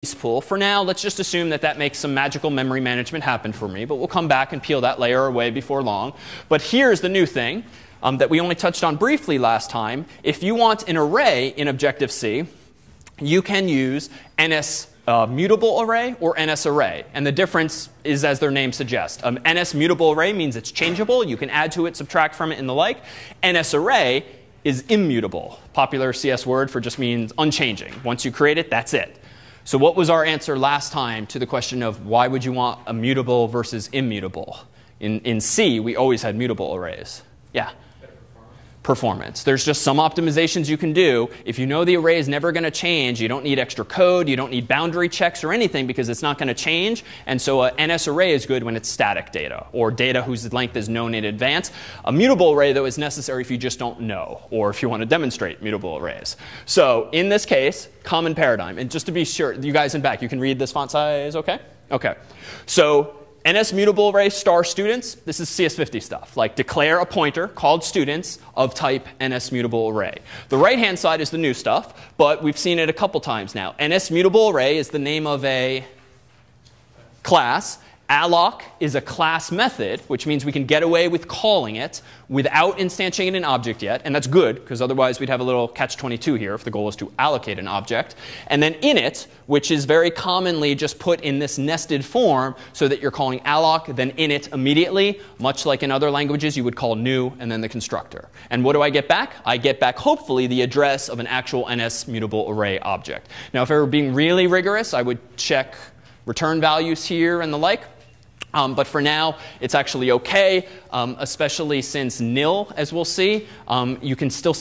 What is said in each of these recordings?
pool. For now, let's just assume that that makes some magical memory management happen for me, but we'll come back and peel that layer away before long. But here's the new thing that we only touched on briefly last time. If you want an array in Objective-C, you can use NS mutable array or NS array. And the difference is as their name suggests. NS mutable array means it's changeable. You can add to it, subtract from it, and the like. NS array is immutable. Popular CS word for just means unchanging. Once you create it, that's it. So what was our answer last time to the question of why would you want a mutable versus immutable? In C, we always had mutable arrays. Yeah? Performance. There's just some optimizations you can do. If you know the array is never going to change, you don't need extra code, you don't need boundary checks or anything because it's not going to change. And so a NS array is good when it's static data or data whose length is known in advance. A mutable array, though, is necessary if you just don't know or if you want to demonstrate mutable arrays. So in this case, common paradigm. And just to be sure, you guys in back, you can read this font size, OK? OK. So NS mutable array star students, this is CS50 stuff, like declare a pointer called students of type NS mutable array. The right-hand side is the new stuff, but we've seen it a couple times now. NS mutable array is the name of a class. Alloc is a class method, which means we can get away with calling it without instantiating an object yet. And that's good, because otherwise we'd have a little catch-22 here if the goal is to allocate an object. And then init, which is very commonly just put in this nested form so that you're calling alloc, then init immediately. Much like in other languages, you would call new and then the constructor. And what do I get back? I get back, hopefully, the address of an actual NS mutable array object. Now, if I were being really rigorous, I would check return values here and the like. But for now, it's actually OK, especially since nil, as we'll see. You can still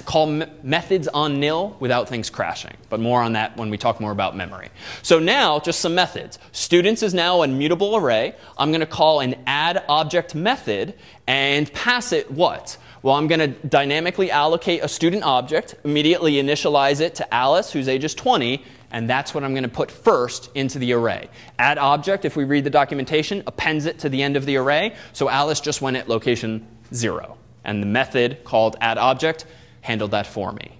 call methods on nil without things crashing. But more on that when we talk more about memory. So now, just some methods. Students is now a mutable array. I'm going to call an add object method and pass it what? Well, I'm going to dynamically allocate a student object, immediately initialize it to Alice, whose age is 20. And that's what I'm going to put first into the array. Add object, if we read the documentation, appends it to the end of the array. So Alice just went at location 0. And the method called add object handled that for me.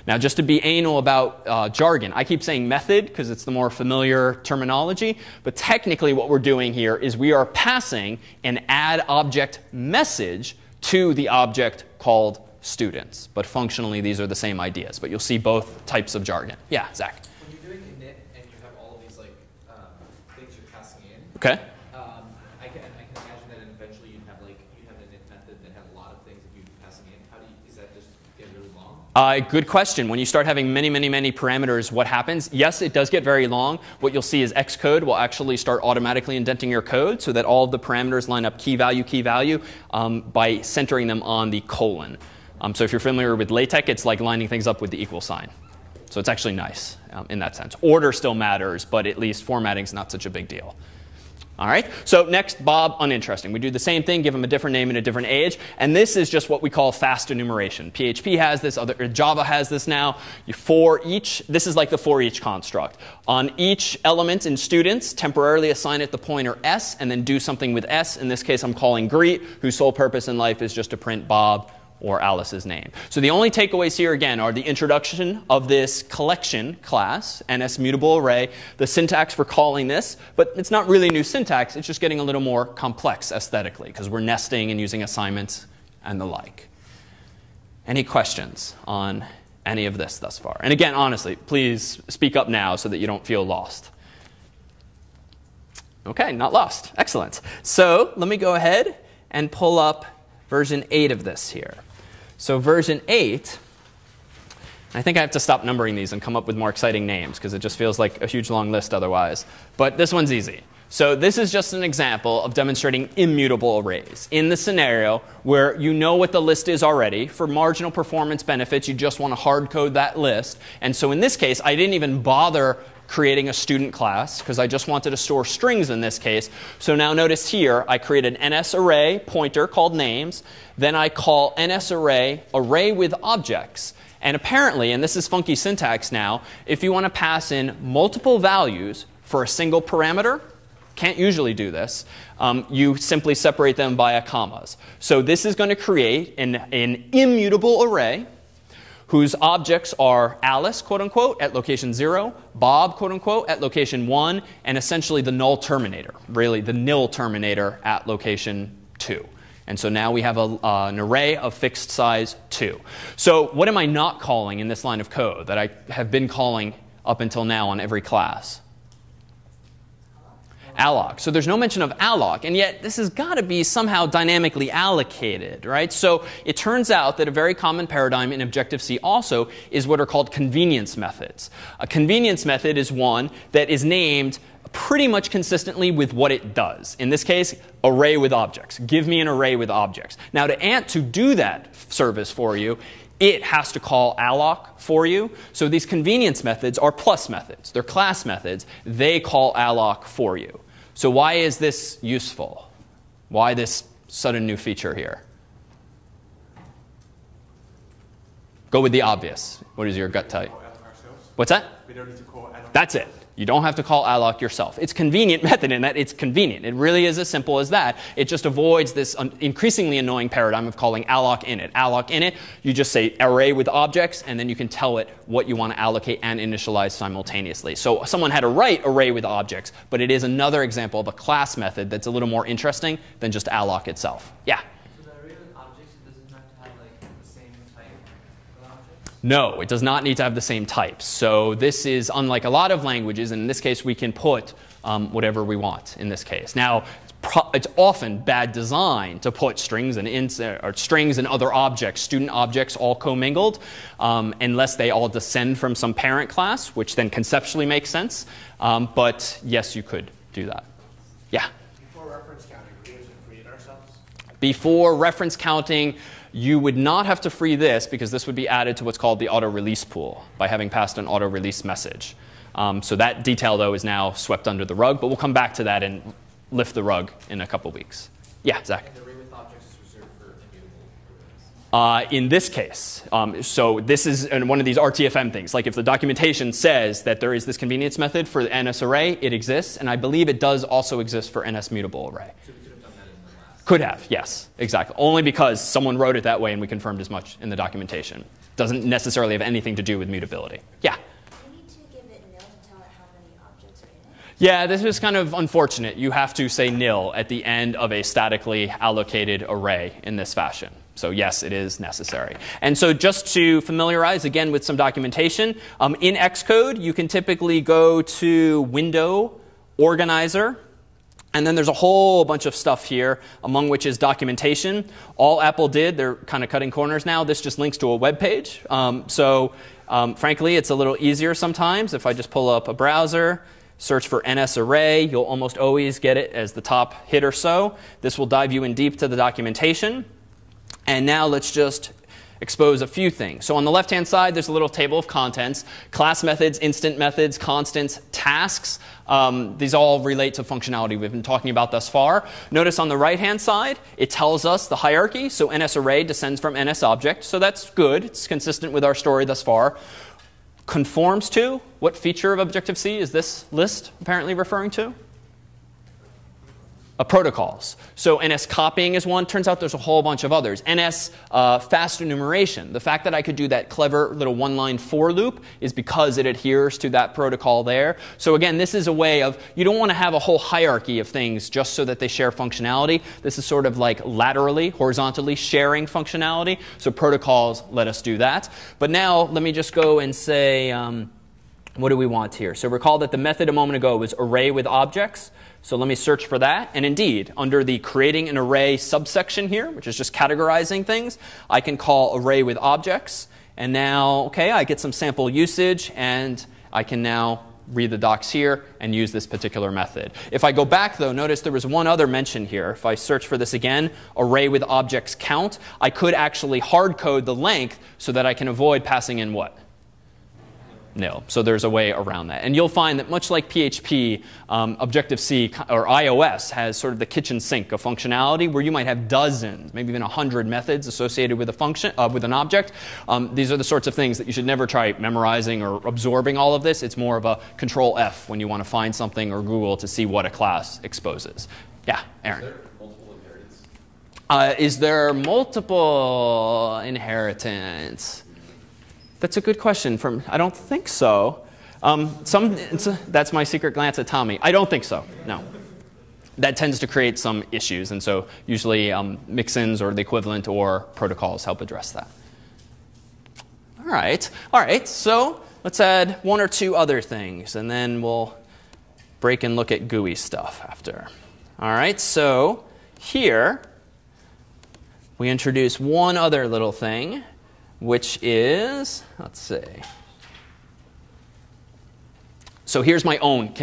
Now, just to be anal about jargon, I keep saying method because it's the more familiar terminology. But technically, what we're doing here is we are passing an add object message to the object called students. But functionally, these are the same ideas. But you'll see both types of jargon. Yeah, Zach? OK. I can imagine that eventually you'd have an init method that had a lot of things that you'd be passing in. Is that just get really long? Good question. When you start having many, many, many parameters, what happens? Yes, it does get very long. What you'll see is Xcode will actually start automatically indenting your code so that all of the parameters line up key value, by centering them on the colon. So if you're familiar with LaTeX, it's like lining things up with the equal sign. So it's actually nice in that sense. Order still matters, but at least formatting is not such a big deal. All right, so next, Bob, uninteresting. We do the same thing, give him a different name and a different age. And this is just what we call fast enumeration. PHP has this, Java has this now. For each, this is like the for each construct. On each element in students, temporarily assign it the pointer s, and then do something with s. In this case, I'm calling greet, whose sole purpose in life is just to print Bob or Alice's name. So the only takeaways here, again, are the introduction of this collection class, NS mutable array, the syntax for calling this. But it's not really new syntax. It's just getting a little more complex aesthetically, because we're nesting and using assignments and the like. Any questions on any of this thus far? And again, honestly, please speak up now so that you don't feel lost. OK, not lost. Excellent. So let me go ahead and pull up version 8 of this here. So version 8, I think I have to stop numbering these and come up with more exciting names because it just feels like a huge long list otherwise. But this one's easy. So this is just an example of demonstrating immutable arrays in the scenario where you know what the list is already. For marginal performance benefits, you just want to hard code that list. And so in this case, I didn't even bother creating a student class because I just wanted to store strings in this case. So now notice here, I create an NS array pointer called names. Then I call NS array with objects. And apparently, and this is funky syntax now, if you want to pass in multiple values for a single parameter, can't usually do this, you simply separate them via commas. So this is going to create an immutable array whose objects are Alice, quote unquote, at location 0, Bob, quote unquote, at location 1, and essentially the null terminator, really the nil terminator at location 2. And so now we have an array of fixed size 2. So what am I not calling in this line of code that I have been calling up until now on every class? Alloc. So there's no mention of alloc, and yet this has got to be somehow dynamically allocated, right? So it turns out that a very common paradigm in Objective-C also is what are called convenience methods. A convenience method is one that is named pretty much consistently with what it does. In this case, array with objects. Give me an array with objects. Now to do that service for you, it has to call alloc for you. So these convenience methods are plus methods. They're class methods. They call alloc for you. So why is this useful? Why this sudden new feature here? Go with the obvious. What does your gut tell you? What's that? We don't need to call alloc. That's it. You don't have to call alloc yourself. It's a convenient method in that it's convenient. It really is as simple as that. It just avoids this increasingly annoying paradigm of calling alloc init. Alloc init, you just say array with objects, and then you can tell it what you want to allocate and initialize simultaneously. So someone had to write array with objects, but it is another example of a class method that's a little more interesting than just alloc itself. Yeah? So the array with objects, it doesn't have to have like the same type of objects? No, it does not need to have the same types. So this is unlike a lot of languages, and in this case we can put whatever we want in this case. Now, it's often bad design to put strings and ints, or strings and other objects, student objects all commingled, unless they all descend from some parent class, which then conceptually makes sense. But yes, you could do that. Yeah? Before reference counting, we have to create ourselves? Before reference counting, you would not have to free this because this would be added to what's called the auto-release pool by having passed an auto-release message. So that detail, though, is now swept under the rug, but we'll come back to that and lift the rug in a couple weeks. Yeah, Zach? And the array with objects is reserved for immutable arrays. In this case, so this is one of these RTFM things. Like if the documentation says that there is this convenience method for the NS array, it exists, and I believe it does also exist for NS mutable array. So we could have done that in the last. Could have, yes, exactly. Only because someone wrote it that way and we confirmed as much in the documentation. Doesn't necessarily have anything to do with mutability. Yeah? We need to give it nil to tell it how many objects are in it. Yeah, this is kind of unfortunate. You have to say nil at the end of a statically allocated array in this fashion. So yes, it is necessary. And so just to familiarize again with some documentation, in Xcode you can typically go to Window, Organizer, and then there's a whole bunch of stuff here, among which is documentation. All Apple did, they're kind of cutting corners now, this just links to a web page. Frankly, it's a little easier sometimes. If I just pull up a browser, search for NS array, you'll almost always get it as the top hit or so. This will dive you in deep to the documentation. And now let's just expose a few things. So on the left-hand side, there's a little table of contents. Class methods, instant methods, constants, tasks. These all relate to functionality we've been talking about thus far. Notice on the right-hand side, it tells us the hierarchy. So NS array descends from NS object. So that's good. It's consistent with our story thus far. Conforms to, what feature of Objective-C is this list apparently referring to? Protocols. So NS copying is one. Turns out there's a whole bunch of others. NS fast enumeration. The fact that I could do that clever little one-line for loop is because it adheres to that protocol there. So again, this is a way of, you don't want to have a whole hierarchy of things just so that they share functionality. This is sort of like laterally, horizontally sharing functionality. So protocols let us do that. But now let me just go and say, what do we want here? So recall that the method a moment ago was array with objects. So let me search for that. And indeed, under the creating an array subsection here, which is just categorizing things, I can call array with objects. And now, okay, I get some sample usage, and I can now read the docs here and use this particular method. If I go back, though, notice there was one other mention here. If I search for this again, array with objects count, I could actually hard code the length so that I can avoid passing in what? Nil. So there's a way around that. And you'll find that much like PHP, Objective-C or iOS has sort of the kitchen sink of functionality where you might have dozens, maybe even 100 methods associated with a function, with an object. These are the sorts of things that you should never try memorizing or absorbing all of this. It's more of a control F when you want to find something or Google to see what a class exposes. Yeah, Aaron. Is there multiple inheritance? Is there multiple inheritance? That's a good question. I don't think so. That's my secret glance at Tommy. I don't think so, no. That tends to create some issues, and so usually mix-ins or the equivalent or protocols help address that. All right, so let's add one or two other things, and then we'll break and look at GUI stuff after. All right, so here we introduce one other little thing, which is, let's see. So here's my own